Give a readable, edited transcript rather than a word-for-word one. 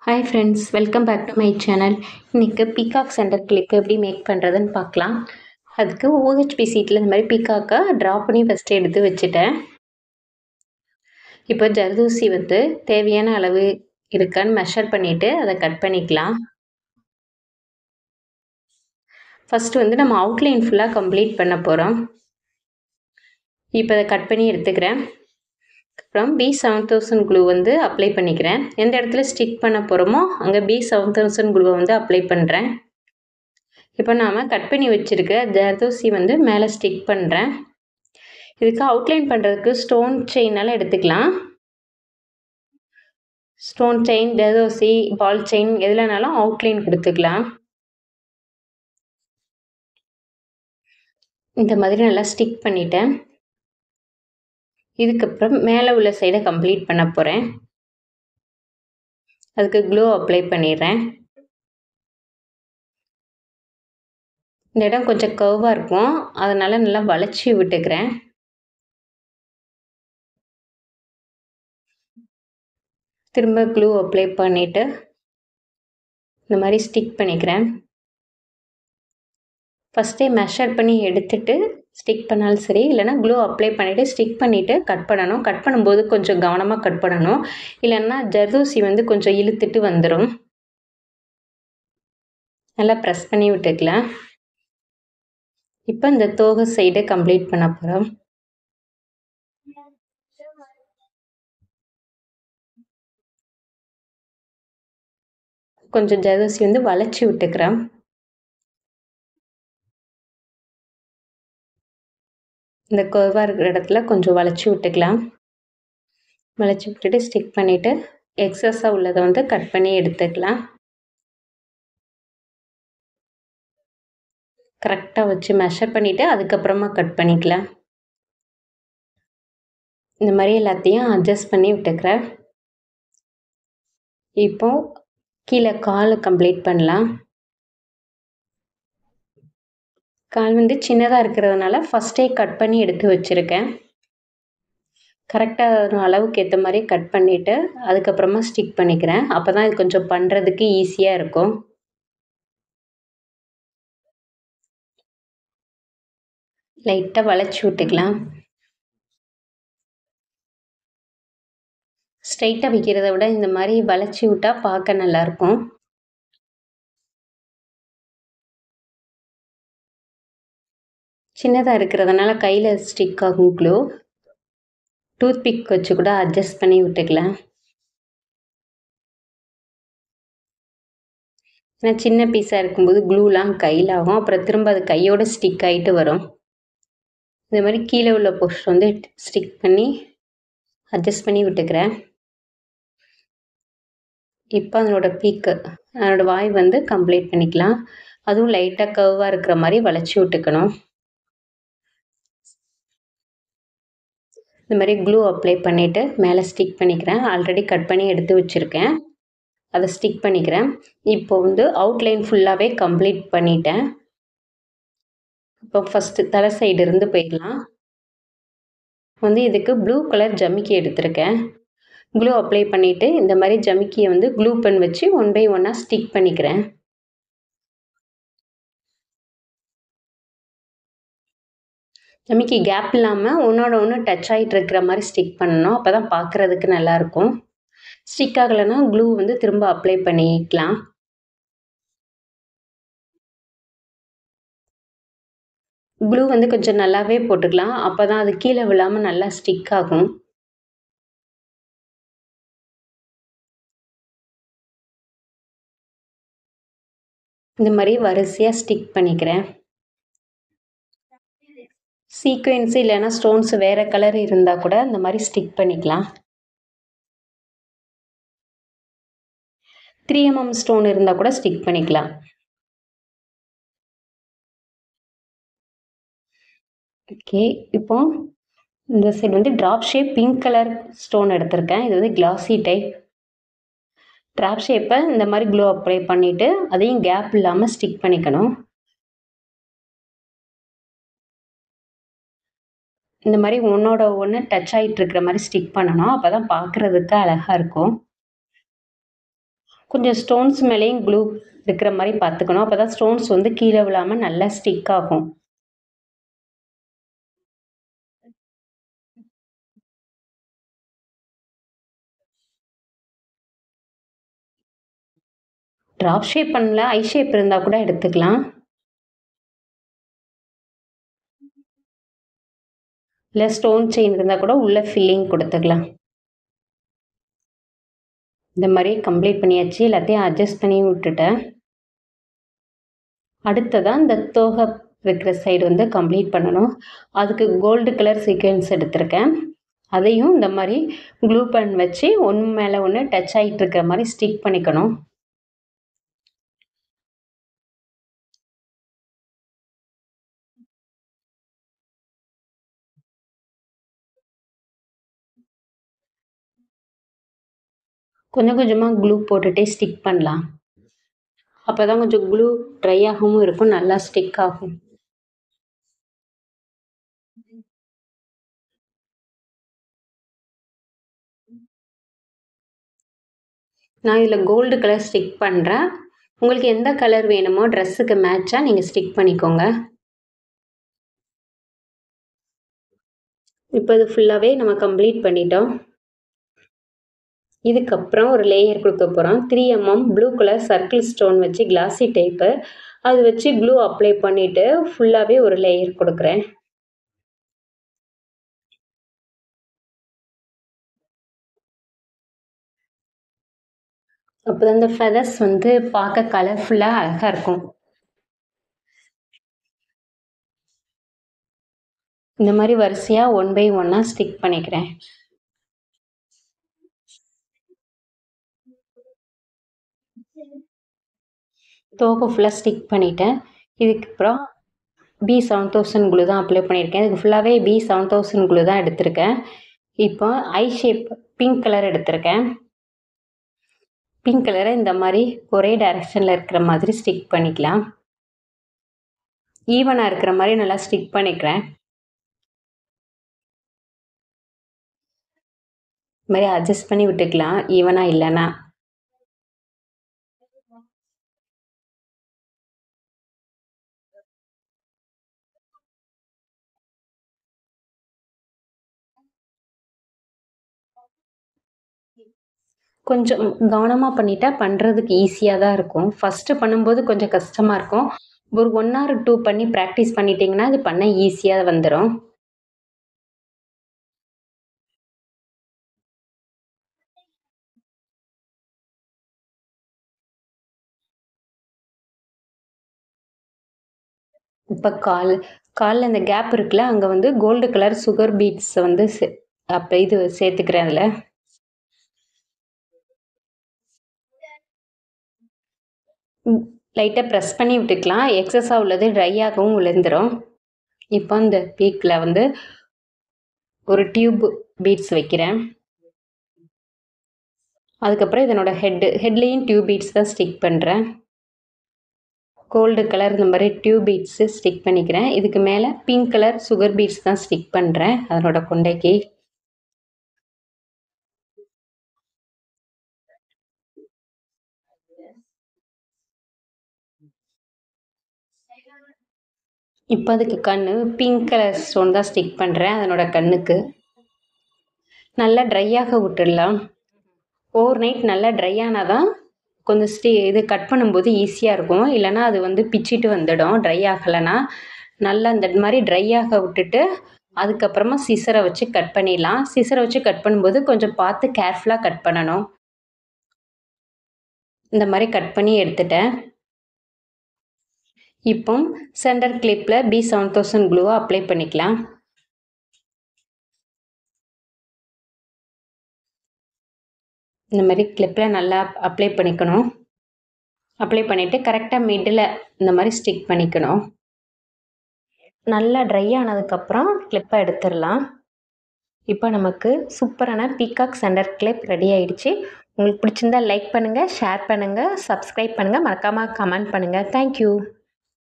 Hi friends, welcome back to my channel. இன்றைக்கி peacock centre clip எப்படி make பண்ணுறதுன்னு பார்க்கலாம். அதுக்கு ஓஹெச்பி சீட்டில் இந்த மாதிரி பீகாக்கை ட்ரா பண்ணி ஃபஸ்ட்டு எடுத்து வச்சுட்டேன். இப்போ ஜர்தோசி தேவையான அளவு இருக்கான்னு மெஷர் பண்ணிவிட்டு அதை கட் பண்ணிக்கலாம். ஃபஸ்ட்டு நம்ம அவுட்லைன் ஃபுல்லாக கம்ப்ளீட் பண்ண போகிறோம். இப்போ அதை கட் பண்ணி எடுத்துக்கிறேன். அப்புறம் B7000 க்ளூ அப்ளை பண்ணிக்கிறேன். எந்த இடத்துல ஸ்டிக் பண்ண போகிறோமோ அங்கே B7000 க்ளூவை அப்ளை பண்ணுறேன். இப்போ நாம் கட் பண்ணி வச்சுருக்க ஜர்தோசி மேலே ஸ்டிக் பண்ணுறேன். இதுக்கு அவுட்லைன் பண்ணுறதுக்கு ஸ்டோன் செயினால் எடுத்துக்கலாம். Stone chain, zardozi, ball chain எதுலனாலும் அவுட்லைன் கொடுத்துக்கலாம். இந்த மாதிரி நல்லா ஸ்டிக் பண்ணிட்டேன். இதுக்கப்புறம் மேலே உள்ள சைடை கம்ப்ளீட் பண்ண போகிறேன். அதுக்கு க்ளூ அப்ளை பண்ணிடுறேன். இந்த இடம் கொஞ்சம் கர்வாக இருக்கும், அதனால் நல்லா வளைச்சி விட்டுக்கிறேன். திரும்ப க்ளூ அப்ளை பண்ணிவிட்டு இந்த மாதிரி ஸ்டிக் பண்ணிக்கிறேன். ஃபஸ்ட்டே மெஷர் பண்ணி எடுத்துகிட்டு ஸ்டிக் பண்ணாலும் சரி, இல்லைனா க்ளூ அப்ளை பண்ணிவிட்டு ஸ்டிக் பண்ணிவிட்டு கட் பண்ணணும். கட் பண்ணும்போது கொஞ்சம் கவனமாக கட் பண்ணணும், இல்லைன்னா ஜர்தோசி கொஞ்சம் இழுத்துட்டு வந்துடும். நல்லா ப்ரெஸ் பண்ணி விட்டுக்கலாம். இப்போ இந்த தோகை சைடு கம்ப்ளீட் பண்ண போகிறோம். கொஞ்சம் ஜர்தோசி வளைச்சி விட்டுக்கிறேன். இந்த கர்வாக இருக்கிற இடத்துல கொஞ்சம் வளைச்சி விட்டுக்கலாம். வளைச்சி விட்டுட்டு ஸ்டிக் பண்ணிவிட்டு எக்ஸஸாக உள்ளதை கட் பண்ணி எடுத்துக்கலாம். கரெக்டாக வச்சு மெஷர் பண்ணிவிட்டு அதுக்கப்புறமா கட் பண்ணிக்கலாம். இந்த மாதிரி எல்லாத்தையும் அட்ஜஸ்ட் பண்ணி விட்டுக்கிறேன். இப்போ கீழே கால் கம்ப்ளீட் பண்ணலாம். கால் சின்னதாக இருக்கிறதுனால ஃபஸ்ட்டே கட் பண்ணி எடுத்து வச்சுருக்கேன். கரெக்டாக அளவுக்கு ஏற்ற மாதிரி கட் பண்ணிவிட்டு அதுக்கப்புறமா ஸ்டிக் பண்ணிக்கிறேன். அப்போ தான் இது கொஞ்சம் பண்ணுறதுக்கு ஈஸியாக இருக்கும். லைட்டாக வளைச்சி விட்டுக்கலாம். ஸ்ட்ரைட்டாக வைக்கிறத விட இந்த மாதிரி வளைச்சி விட்டால் பார்க்க நல்லாயிருக்கும். சின்னதாக இருக்கிறதுனால கையில் ஸ்டிக் ஆகும் க்ளூ. டூத்பிக் வச்சு கூட அட்ஜஸ்ட் பண்ணி விட்டுக்கலாம். ஏன்னா சின்ன பீஸாக இருக்கும்போது க்ளூலாம் கையில் ஆகும், அப்புறம் திரும்ப அது கையோடு ஸ்டிக் ஆகிட்டு வரும். இந்த மாதிரி கீழே உள்ள போர்ஷன் ஸ்டிக் பண்ணி அட்ஜஸ்ட் பண்ணி விட்டுக்கிறேன். இப்போ அதனோட பீக்கு, அதனோட வாய் கம்ப்ளீட் பண்ணிக்கலாம். அதுவும் லைட்டாக கர்வாக இருக்கிற மாதிரி வளைச்சி விட்டுக்கணும். இந்த மாதிரி க்ளூ அப்ளை பண்ணிவிட்டு மேலே ஸ்டிக் பண்ணிக்கிறேன். ஆல்ரெடி கட் பண்ணி எடுத்து வச்சுருக்கேன், அதை ஸ்டிக் பண்ணிக்கிறேன். இப்போ அவுட்லைன் ஃபுல்லாகவே கம்ப்ளீட் பண்ணிட்டேன். இப்போ ஃபஸ்ட்டு தலை சைடு இருந்து போயிடலாம். இதுக்கு ப்ளூ கலர் ஜமிக்கி எடுத்திருக்கேன். க்ளூ அப்ளை பண்ணிவிட்டு இந்த மாதிரி ஜமிக்கியை க்ளூ பென் வச்சு 1 by 1 ஸ்டிக் பண்ணிக்கிறேன். ஜமிக்கி கேப் இல்லாமல் ஒன்றோட ஒன்று டச் ஆகிட்டு இருக்கிற மாதிரி ஸ்டிக் பண்ணணும். அப்போ தான் பார்க்குறதுக்கு நல்லாயிருக்கும். ஸ்டிக் ஆகலைன்னா க்ளூ திரும்ப அப்ளை பண்ணிக்கலாம். க்ளூ கொஞ்சம் நல்லாவே போட்டுக்கலாம், அப்போ தான் அது கீழே விழாமல் நல்லா ஸ்டிக் ஆகும். இந்த மாதிரி வரிசையாக ஸ்டிக் பண்ணிக்கிறேன். சீக்வென்ஸு இல்லைன்னா ஸ்டோன்ஸு வேறு கலர் இருந்தால் கூட இந்த மாதிரி ஸ்டிக் பண்ணிக்கலாம். 3mm ஸ்டோன் இருந்தால் கூட ஸ்டிக் பண்ணிக்கலாம். ஓகே, இப்போ இந்த side drop shape pink colour stone எடுத்திருக்கேன். இது கிளாசி டைப். ட்ராப் ஷேப்பை இந்த மாதிரி க்ளூ அப்ளை பண்ணிவிட்டு அதையும் கேப் இல்லாமல் ஸ்டிக் பண்ணிக்கணும். இந்த மாதிரி ஒன்றோட ஒன்று டச் ஆகிட்டு இருக்கிற மாதிரி ஸ்டிக் பண்ணணும், அப்போ தான் பார்க்குறதுக்கு அழகாக இருக்கும். கொஞ்சம் ஸ்டோன்ஸ் மேலேயும் க்ளூ இருக்கிற மாதிரி பார்த்துக்கணும். அப்போ தான் ஸ்டோன்ஸ் வந்து கீழே விழாமல் நல்லா ஸ்டிக் ஆகும். ட்ராப் ஷேப் பண்ணல, ஐ ஷேப் இருந்தால் கூட எடுத்துக்கலாம். இல்லை ஸ்டோன் செயின் இருந்தால் கூட உள்ளே ஃபில்லிங் கொடுத்துக்கலாம். இந்த மாதிரி கம்ப்ளீட் பண்ணியாச்சு. எல்லாத்தையும் அட்ஜஸ்ட் பண்ணி விட்டுட்டேன். அடுத்ததான் இந்த தோகை இருக்கிற சைடு வந்து கம்ப்ளீட் பண்ணணும். அதுக்கு கோல்டு கலர் சீக்வென்ஸ் எடுத்திருக்கேன். அதையும் இந்த மாதிரி க்ளூ பன் வச்சு ஒன்று மேலே ஒன்று டச் ஆகிட்டு இருக்கிற மாதிரி ஸ்டிக் பண்ணிக்கணும். கொஞ்சம் கொஞ்சமாக க்ளூ போட்டுகிட்டே ஸ்டிக் பண்ணலாம். அப்போ தான் கொஞ்சம் க்ளூ ட்ரை ஆகவும் இருக்கும், நல்லா ஸ்டிக் ஆகும். நான் இதில் கோல்டு கலர் ஸ்டிக் பண்ணுறேன். உங்களுக்கு எந்த கலர் வேணுமோ ட்ரெஸ்ஸுக்கு மேட்சாக நீங்கள் ஸ்டிக் பண்ணிக்கோங்க. இப்போ இது ஃபுல்லாகவே நம்ம கம்ப்ளீட் பண்ணிட்டோம். இதுக்கப்புறம் ஒரு லேயர் கொடுக்க போகிறோம். 3 mm blue colour circle stone வச்சு கிளாஸி டைப்பு அது வச்சு க்ளூ அப்ளை பண்ணிவிட்டு ஃபுல்லாகவே ஒரு லேயர் கொடுக்குறேன். அப்போ தான் இந்த ஃபெதர்ஸ் வந்து பார்க்க கலர்ஃபுல்லாக அழகாக இருக்கும். இந்த மாதிரி வரிசையாக 1 by 1 ஸ்டிக் பண்ணிக்கிறேன். தோகை ஃபுல்லாக ஸ்டிக் பண்ணிட்டேன். இதுக்கப்புறம் B7000 க்ளூ தான் அப்ளை பண்ணியிருக்கேன். இதுக்கு ஃபுல்லாகவே B7000 க்ளூ தான் எடுத்திருக்கேன். இப்போ ஐ ஷேப் பிங்க் கலர் எடுத்திருக்கேன். பிங்க் கலரை இந்த மாதிரி ஒரே டைரக்ஷனில் இருக்கிற மாதிரி ஸ்டிக் பண்ணிக்கலாம். ஈவனாக இருக்கிற மாதிரி நல்லா ஸ்டிக் பண்ணிக்கிறேன். இது மாதிரி அட்ஜஸ்ட் பண்ணி விட்டுக்கலாம் ஈவனாக இல்லைன்னா. கொஞ்சம் கவனமாக பண்ணிட்டா பண்ணுறதுக்கு ஈஸியாக தான் இருக்கும். ஃபஸ்ட்டு பண்ணும்போது கொஞ்சம் கஷ்டமாக இருக்கும். ஒரு 1 or 2 பண்ணி ப்ராக்டிஸ் பண்ணிட்டீங்கன்னா அது பண்ண ஈஸியாக வந்துடும். இப்போ காலில் இந்த கேப் இருக்குல்ல, அங்கே வந்து கோல்டு கலர் சுகர் பீட்ஸை வந்து அப்போ இது சேர்த்துக்கிறேன். அதில் லைட்டாக ப்ரெஸ் பண்ணி விட்டுக்கலாம். எக்ஸஸாக உள்ளது ட்ரை ஆகவும் விழுந்துடும். இப்போ இந்த பீக்கில் வந்து ஒரு டியூப் பீட்ஸ் வைக்கிறேன். அதுக்கப்புறம் இதனோட ஹெட்லேயும் டியூப் பீட்ஸ் தான் ஸ்டிக் பண்ணுறேன். கோல்டு கலர் இந்த மாதிரி டியூப் பீட்ஸு ஸ்டிக் பண்ணிக்கிறேன். இதுக்கு மேலே பிங்க் கலர் சுகர் பீட்ஸ் தான் ஸ்டிக் பண்ணுறேன் அதனோட கொண்டைக்கு. இப்போ அதுக்கு கண்ணு பிங்க் கலர் ஸ்டோன் தான் ஸ்டிக் பண்ணுறேன் அதனோட கண்ணுக்கு. நல்லா ட்ரையாக விட்டுடலாம். ஓவர் நைட் நல்லா ட்ரை ஆனால் தான் கொஞ்சம் இது கட் பண்ணும்போது ஈஸியாக இருக்கும். இல்லைனா அது வந்து பிச்சிட்டு வந்துடும் ட்ரை ஆகலைன்னா. நல்லா இந்த மாதிரி ட்ரையாக விட்டுட்டு அதுக்கப்புறமா சிசரை வச்சு கட் பண்ணிடலாம். சிசரை வச்சு கட் பண்ணும்போது கொஞ்சம் பார்த்து கேர்ஃபுல்லாக கட் பண்ணணும். இந்த மாதிரி கட் பண்ணி எடுத்துட்டேன். இப்போ சென்டர் கிளிப்பில் B7000 க்ளூவை அப்ளை பண்ணிக்கலாம். இந்த மாதிரி கிளிப்பில் நல்லா அப்ளை பண்ணிக்கணும். அப்ளை பண்ணிவிட்டு கரெக்டாக மிடில் இந்த மாதிரி ஸ்டிக் பண்ணிக்கணும். நல்லா ட்ரை ஆனதுக்கப்புறம் கிளிப்பை எடுத்துடலாம். இப்போ நமக்கு சூப்பரான பீகாக் சென்டர் கிளிப் ரெடி ஆகிடுச்சு. உங்களுக்கு பிடிச்சிருந்தா லைக் பண்ணுங்கள், ஷேர் பண்ணுங்கள், சப்ஸ்கிரைப் பண்ணுங்கள், மறக்காமல் கமெண்ட் பண்ணுங்கள். தேங்க்யூ.